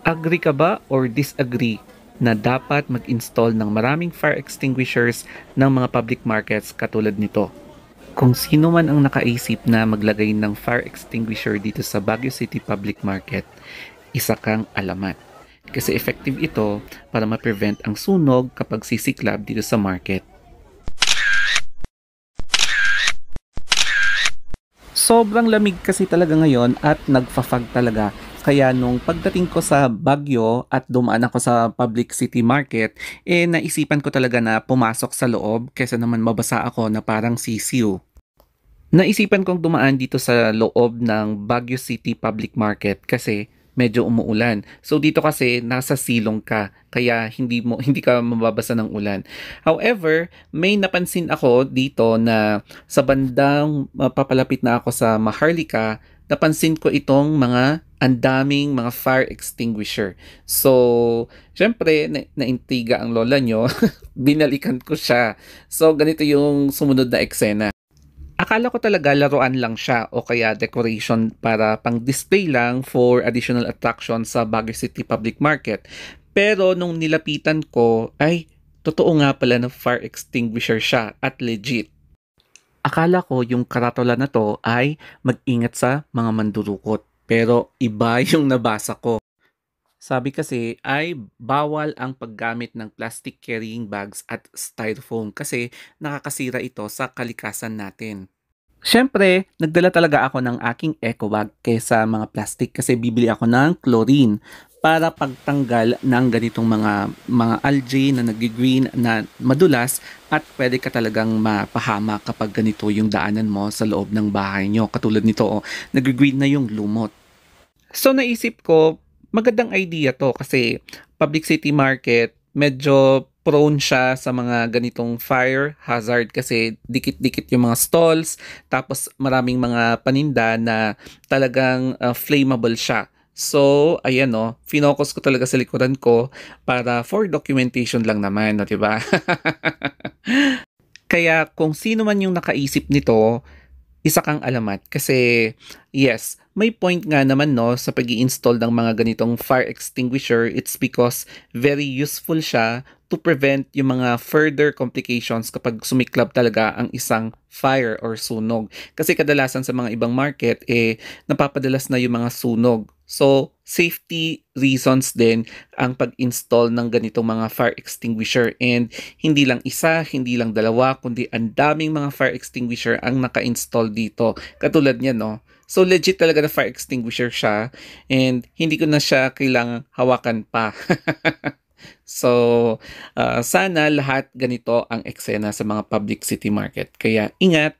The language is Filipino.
Agree ka ba or disagree na dapat mag-install ng maraming fire extinguishers ng mga public markets katulad nito? Kung sino man ang nakaisip na maglagay ng fire extinguisher dito sa Baguio City Public Market, isa kang alamat. Kasi effective ito para ma-prevent ang sunog kapag sisiklab dito sa market. Sobrang lamig kasi talaga ngayon at nagfa-fog talaga. Kaya nung pagdating ko sa Baguio at dumaan ako sa Public City Market, naisipan ko talaga na pumasok sa loob kaysa naman mabasa ako na parang sisiw. Naisipan kong dumaan dito sa loob ng Baguio City Public Market kasi medyo umuulan. So dito kasi nasa silong ka kaya hindi ka mababasa ng ulan. However, may napansin ako dito na sa bandang papalapit na ako sa Maharlika, napansin ko itong mga andaming mga fire extinguisher. So, syempre, naintriga ang lola nyo, binalikan ko siya. So, ganito yung sumunod na eksena. Akala ko talaga laruan lang siya o kaya decoration para pang-display lang for additional attraction sa Baguio City Public Market. Pero nung nilapitan ko, ay totoo nga pala na fire extinguisher siya at legit. Akala ko yung karatula na to ay mag-ingat sa mga mandurukot. Pero iba yung nabasa ko. Sabi kasi ay bawal ang paggamit ng plastic carrying bags at styrofoam kasi nakakasira ito sa kalikasan natin. Siyempre, nagdala talaga ako ng aking eco bag kaysa mga plastic kasi bibili ako ng chlorine para pagtanggal ng ganitong mga algae na nag-green na madulas at pwede ka talagang mapahama kapag ganito yung daanan mo sa loob ng bahay nyo. Katulad nito, oh, nag-green na yung lumot. So naisip ko, magandang idea to kasi public city market, medyo prone siya sa mga ganitong fire hazard kasi dikit-dikit yung mga stalls, tapos maraming mga paninda na talagang flammable siya. So, ayan no, finocus ko talaga sa likuran ko para for documentation lang naman, no, 'di ba? Kaya kung sino man yung nakaisip nito, isa kang alamat kasi yes, may point nga naman no sa pag install ng mga ganitong fire extinguisher. It's because very useful siya to prevent yung mga further complications kapag sumiklab talaga ang isang fire or sunog. Kasi kadalasan sa mga ibang market napapadalas na yung mga sunog. So, safety reasons din ang pag-install ng ganitong mga fire extinguisher, and hindi lang isa, hindi lang dalawa, kundi ang daming mga fire extinguisher ang naka-install dito. Katulad niya, no? So, legit talaga na fire extinguisher siya and hindi ko na siya kailangang hawakan pa. So, sana lahat ganito ang eksena sa mga public city market. Kaya ingat!